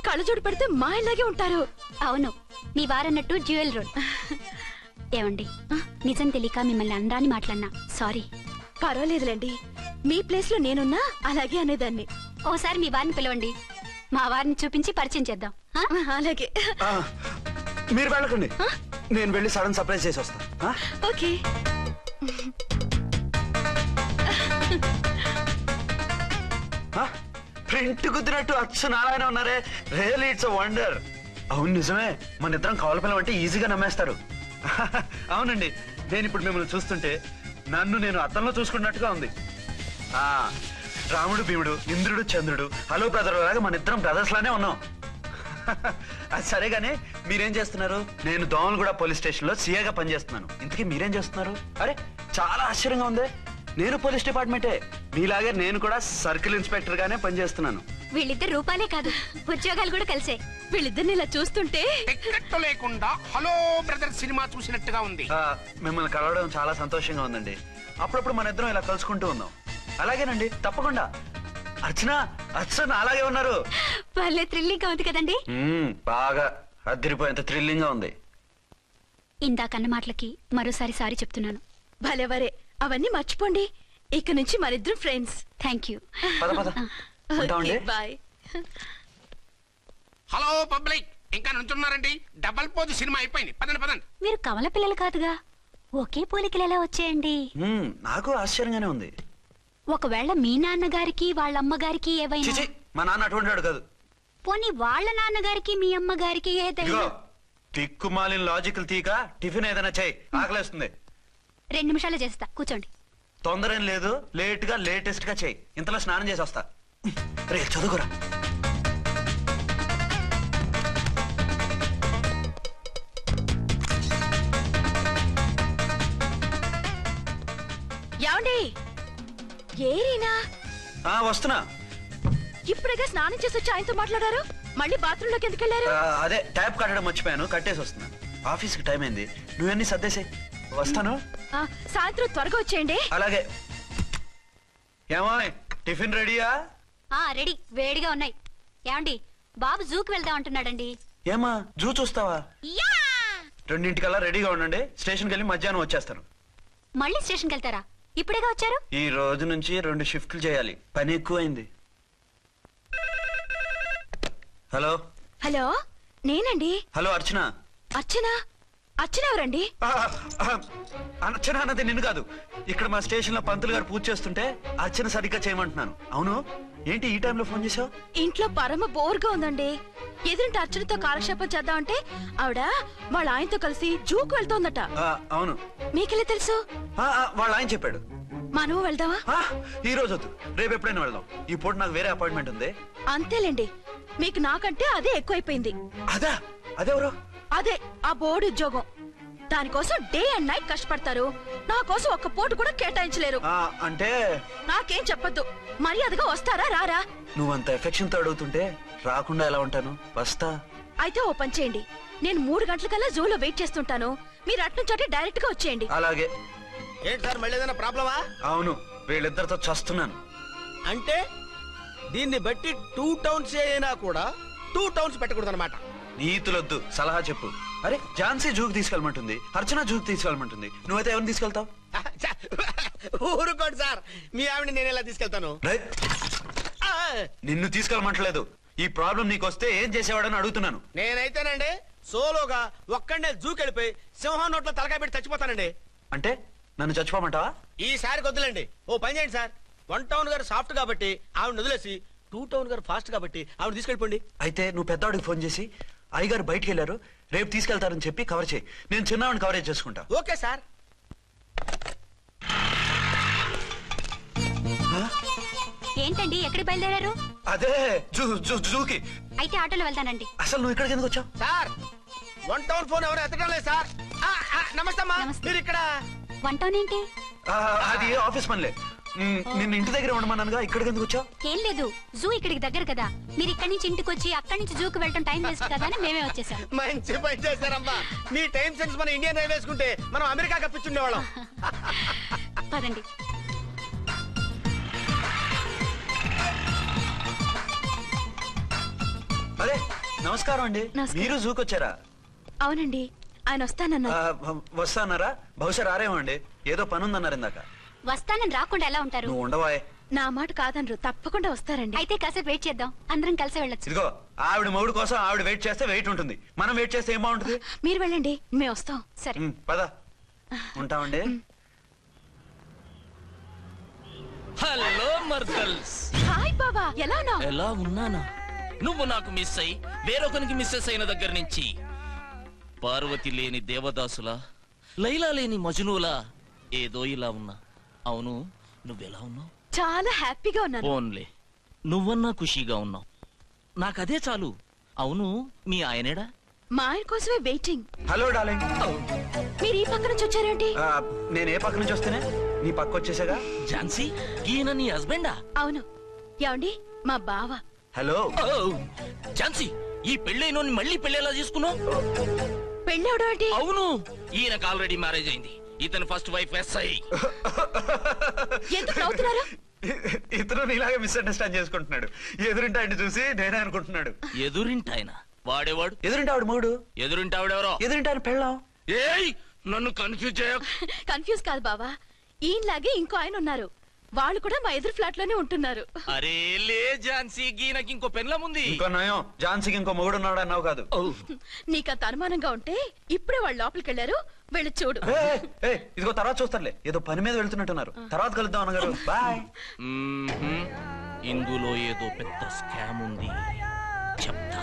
కళ్ళజోడు పెడితే మా ఆయనలాగే ఉంటారు. అవును, మీ వారన్నట్టు జ్యువెల్ రోడ్. ఏమండి, నిజం తెలియక మిమ్మల్ని అందాన్ని మాట్లాడినా సారీ. పర్వాలేదులేండి, మీ ప్లేస్ లో నేనున్నా అలాగే అనేదాన్ని. ఓసారి మీ వారిని పిలవండి, మా వారిని చూపించి పరిచయం చేద్దాం. అలాగే. మీరు వెళ్ళకండి, నేను వెళ్ళి సడన్ సర్ప్రైజ్ చేసి వస్తా. ఓకే. ప్రింట్ కుదిరినట్టు అచ్చు నారాయణ ఉన్నారే, రియల్లీ ఇట్స్ అ వండర్. అవును నిజమే, మన ఇద్దరం కవల పిల్లం అంటే ఈజీగా నమ్మేస్తారు. అవునండి, నేను ఇప్పుడు మిమ్మల్ని చూస్తుంటే నన్ను నేను అద్దంలో చూసుకున్నట్టుగా ఉంది. రాముడు భీముడు, ఇంద్రుడు చంద్రుడు, హలో బ్రదర్ లాగా మన ఇద్దరం బ్రదర్స్ లానే ఉన్నాం. అది సరేగానే మీరేం చేస్తున్నారు? నేను దోమలగూడ పోలీస్ స్టేషన్ లో సీఏగా పనిచేస్తున్నాను. ఇంతకీ మీరేం చేస్తున్నారు? అరే చాలా ఆశ్చర్యంగా ఉంది, నేను పోలీస్ డిపార్ట్మెంటే, మీలాగే నేను కూడా సర్కిల్ ఇన్స్పెక్టర్ గానే పనిచేస్తున్నాను. వీళ్ళిద్దరు రూపాలే కాదు, ఉద్యోగాలు కూడా కలిసే. వీళ్ళిద్దరిని ఇలా చూస్తుంటే టికెట్ లేకుండా హలో బ్రదర్ సినిమా చూసినట్టుగా ఉంది. మిమ్మల్ని కలవడం చాలా సంతోషంగా ఉందండి. అప్పుడప్పుడు మన ఇద్దరం ఇలా కలుసుకుంటూ ఉందాం. అలాగేనండి, తప్పకుండా. అర్చన, అర్చన అలాగే ఉన్నారు. వాళ్ళే థ్రిల్లింగ్ గా ఉంది కదండి. బాగా అదిరిపోయేంత థ్రిల్లింగ్ గా ఉంది. ఇందాకన్న మాటలకి మరోసారి సారీ చెప్తున్నాను. భలేవరే, అవన్నీ మర్చిపోండి. ఇక నుంచి మరిద్దరం friends. Thank you. Bye. Hello public, ఇంకా నుంచున్నారండి? డబల్ పోజ్ సినిమా అయిపోయింది, పదండి పదండి. మీరు కమల పిల్లలు కాదుగా, ఒకే పోలికలు ఎలా వచ్చాయండి? నాకు ఆశ్చర్యంగానే ఉంది. ఒకవేళ మీ నాన్నగారికి వాళ్ళ అమ్మగారికి ఏవైనా? మా నాన్న అటువంటి కాదు. పోనీ వాళ్ళ నాన్నగారికి మీ అమ్మగారికి ఏదైనా? తిక్కుమాలిన లాజికల్ తీక టిఫిన్ ఏదైనా చేయి, ఆకలేస్తుంది. 2 నిమిషాలు చేస్తా, కూర్చోండి. తొందర ఏం లేదు, లేట్ గా లేటెస్ట్ గా చేయి. ఇంతలో స్నానం చేసి వస్తా. రే చదువుకురా. ఏమండి, ఏరీనా? వస్తున్నా. ఇప్పుడేగా స్నానం చేసి వచ్చి ఆయనతో మాట్లాడారు, మళ్ళీ బాత్రూమ్ లోకి ఎందుకు వెళ్ళారు? అదే ట్యాప్ కట్టడం మర్చిపోయాను, కట్టేసి వస్తున్నాను. ఆఫీస్ కి టైం అయింది, నువ్వన్నీ సర్దేసే. వస్తాను. సాయంత్రం త్వరగా వచ్చేయండి. అలాగే. ఏమో టిఫిన్ రెడీయా? రెడీ, వేడిగా ఉన్నాయి. ఏమండి, బాబు జూకి వెళ్దాం అంటున్నాడండి. ఏమా జూ చూస్తావా? 2:00కల్లా రెడీగా ఉండండి, స్టేషన్కి వెళ్ళి మధ్యాహ్నం వచ్చేస్తాను. మళ్ళీ స్టేషన్కి వెళ్తారా? ఇప్పుడేగా వచ్చారు. ఈ రోజు నుంచి 2 షిఫ్ట్లు చేయాలి, పని ఎక్కువైంది. హలో. హలో, నేనండి. హలో అర్చన. అర్చన? అర్చన ఎవరండి? అర్చన అన్నది నిన్ను కాదు. ఇక్కడ మా స్టేషన్ లో పంతులు గారు పూజ చేస్తుంటే అర్చన సరిగ్గా చేయమంటున్నాను. అవును, ఏంటి ఈ టైంలో ఫోన్ చేసావు? ఇంట్లో పరమ బోర్గా ఉందండి. ఎదురింటి అర్చనతో కాలక్షేపం చేద్దామంటే ఆవిడ వాళ్ళ ఆయనతో కలిసి జూకు వెళ్తోందట. అవును. మీకెళ్ళి తెలుసు? వాళ్ళ ఆయన చెప్పాడు. మనము వెళ్దామా? ఈ రోజు వద్దు, రేపు ఎప్పుడైనా వెళ్దాం. ఈ పూట నాకు వేరే అపాయింట్మెంట్ ఉంది. అంతేలేండి, మీకు నాకంటే అదే ఎక్కువైపోయింది. అదా? అదెవరు? అదే ఆ బోర్డు ఉద్యోగం. దానికోసం డే అండ్ నైట్ కష్టపడతారు, నా కోసం ఒక్క పూట కూడా కేటాయించలేరు. అంటే నాకేం చెప్పొద్దు, మర్యాదగా వస్తారా రారా? నువ్వంత ఎఫెక్షన్ తో అడుగుతుంటే రాకుండా ఎలా ఉంటాను, వస్తా. అయితే ఓ పని చేయండి, నేను 3 గంటలకల్లా జూలో వెయిట్ చేస్తుంటాను, మీరు అట్నుంచి డైరెక్ట్ గా వచ్చేయండి. అలాగే. ఏంటి సార్, మళ్ళీ ఏదైనా ప్రాబ్లమా? అవును, వీళ్ళిద్దరితో చస్తున్నాను. అంటే దీన్ని బట్టి 2 టౌన్స్ అయినా కూడా 2 టౌన్స్ పెట్టకూడదు అనమాట. నీతులొద్దు, సలహా చెప్పు. అరే ఝాన్సీ జూకి తీసుకెళ్ళమంటుంది, అర్చన జూకి తీసుకెళ్ళమంటుంది, నువ్వైతే ఎవరిని తీసుకెళ్తావు? ఊరుకోండి సార్, మీ ఆవిడ నేను ఎలా తీసుకెళ్తాను? నిన్ను తీసుకెళ్ళమంటలేదు. ఈ ప్రాబ్లం నీకొస్తే ఏం చేసేవాడని అడుగుతున్నాను. నేనైతేనండి సోలోగా ఒక్కడే జూకెళ్ళిపోయి సింహం నోట్లో తలకాయ పెట్టి చచ్చిపోతానండి. అంటే నన్ను చచ్చిపోమంటావా? ఈసారి వద్దులేండి, ఓ పని చేయండి సార్. 1 టౌన్ గారు సాఫ్ట్ కాబట్టి ఆవిడ వదిలేసి 2 టౌన్ గారు ఫాస్ట్ కాబట్టి ఆవిడ తీసుకెళ్ళిపోండి. అయితే నువ్వు పెద్దవాడికి ఫోన్ చేసి అయ్యగారు బయటికి వెళ్ళారు, రేపు తీసుకెళ్తారని చెప్పి కవర్ చేయి. నేను చిన్నవాడిని కవరేజ్ చేసుకుంటా. Okay sir. ఏంటండి ఎక్కడికి బయలుదేరారు? అదే జూకి. అయితే ఆటోలో వెళ్తానండి. అసలు నువ్వు ఇక్కడికి ఎందుకు వచ్చావు? సార్ 1 టౌన్ ఫోన్ ఎవరు ఎత్తడం లేదు సార్. నమస్తే అమ్మా. మీరు ఇక్కడ 1 టౌన్ ఏంటి? అది ఆఫీస్ పనిలే. నిన్ను ఇంటి దగ్గర ఉండమన్నానుగా, ఇక్కడికి ఎందుకు వచ్చావు? ఏం లేదు, జూ ఇక్కడికి దగ్గర కదా, మీరు ఇక్కడి నుంచి ఇంటికి వచ్చి అక్కడి నుంచి జూకి వెళ్ళటం టైం వేస్ట్ కదా అని మేమే వచ్చేసాం. మంచి పని చేశారమ్మా. మీ టైం సెన్స్ మన ఇండియన్ రైల్వేస్ కుంటే మనం అమెరికా కప్పించుండేవాళ్ళం. పదండి. అదే నమస్కారం అండి. మీరు జూకి వచ్చారా? అవునండి, ఆయన వస్తానన్నారు. వస్తానారా? బహుశా రారేమో అండి, ఏదో పని ఉందన్నారు ఇందాక. వస్తానని రాకుండా ఎలా ఉంటారు? నువ్వు ఉండవాయ్. నా మాట కాదనరు, తప్పకుండా వస్తారండి. అయితే కాసేపు వెయిట్ చేద్దాం, అందరం కలిసి వెళ్ళొచ్చు. ఇదిగో ఆవిడ మొగుడు కోసం ఆవిడ వెయిట్ చేస్తే వెయిట్ ఉంటుంది, మనం వెయిట్ చేస్తే ఏం బాగుంటుంది? మీరు వెళ్ళండి, మేము వస్తాం. సరే పద. ఉంటామండి. హలో మర్దల్స్. హాయ్ బాబా, ఎలా ఉన్నావు? ఎలా ఉన్నానా? నువ్వు నాకు మిస్ అయి వేరొకరికి మిస్సెస్ అయిన దగ్గర నుంచి పార్వతి లేని దేవదాసులా, లైలా లేని మజునులా ఏదో ఇలా ఉన్నా. అవును, నువ్వెలా ఉన్నావు? చాలా హ్యాపీగా ఉన్నాను. ఓన్లే నువ్వన్నా ఖుషీగా ఉన్నావు, నాకదే చాలు. అవును, మీ ఆయనేడా? మా ఆయన కోసమే వెయిటింగ్. Hello darling. మీరు ఈ పక్క నుంచి వచ్చారేంటి? నేను ఏ పక్క నుంచి వస్తేనే నీ పక్క వచ్చేసాగా. ఝాన్సీ, ఈయన నీ హస్బెండా? అవును. ఏమండి, మా బావ. హలో. ఝాన్సీ, ఈ పెళ్ళైనోని మళ్ళీ పెళ్ళేలా చేసుకున్నావు? పెళ్ళవడం ఏంటి? అవును, ఈయనకు ఆల్రెడీ మ్యారేజ్ అయింది. ఇతను ఫస్ట్ వైఫ్ ఎస్ఐ. ఎందుకు నవ్వుతున్నారు? ఇతను నీలాగా మిస్అండర్స్టాండ్ చేసుకుంటున్నాడు. ఎదురింటి ఆయన చూసి నేనే అనుకుంటున్నాడు. ఎదురింటి ఆయన వాడేవాడు? ఎదురింటి ఆవిడ మూడు. ఎదురింటి ఆవిడెవరో? ఎదురింటి ఆయన పెళ్ళాం. ఏయ్, నన్ను కన్ఫ్యూజ్ చేయ. కన్ఫ్యూజ్ కాదు బావా, ఈయనలాగే ఇంకో ఆయన ఉన్నారు, వాళ్ళు కూడా మా ఎదురు ఫ్లాట్ లోనే ఉంటున్నారు. అరే లే ఝాన్సీ, గీనకి ఇంకో పెళ్ళం ఉంది. ఇంకో నయం, ఝాన్సీకి ఇంకో మొగుడు ఉన్నాడు అన్నావు కాదు. నీకంత అనుమానంగా ఉంటే ఇప్పుడే వాళ్ళు లోపలికి వెళ్ళారు, వెళ్ళి చూడు. ఇదిగో తర్వాత చూస్తారులే, ఏదో పని మీద వెళ్తున్నట్టున్నారు. తర్వాత కలుద్దాం అన్నగారు. బాయ్. ఇందులో ఏదో పెద్ద స్కామ్ ఉంది, చెప్తా.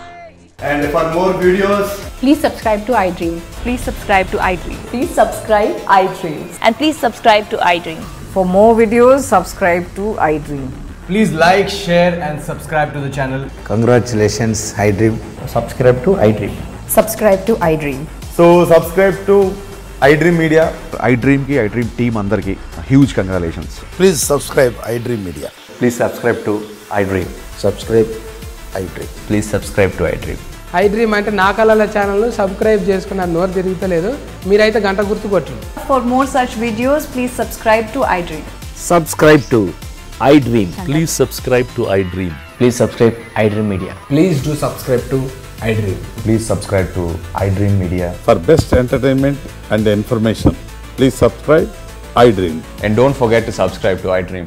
And for more videos, please subscribe to iDream. Please subscribe to iDream. Please subscribe iDream. And please subscribe to iDream. For more videos, subscribe to iDream. please like, share and subscribe to the channel. Congratulations, iDream. Subscribe to iDream. Subscribe to iDream. So subscribe to iDream Media. iDream ki iDream team andarki huge congratulations. Please subscribe iDream Media. Please subscribe to iDream. Subscribe iDream. Please subscribe to iDream. iDream అంటే నా కళల channel subscribe చేసుకున్న నోరు తిరుగుతలేదు, మీరైతే గంట గుర్తు కొట్టండి. For more such videos, please subscribe to iDream. Subscribe to iDream. Please subscribe to iDream. Please subscribe iDream Media. Please do subscribe to iDream. Please subscribe to iDream Media. For best entertainment and information, please subscribe iDream. And don't forget to subscribe to iDream.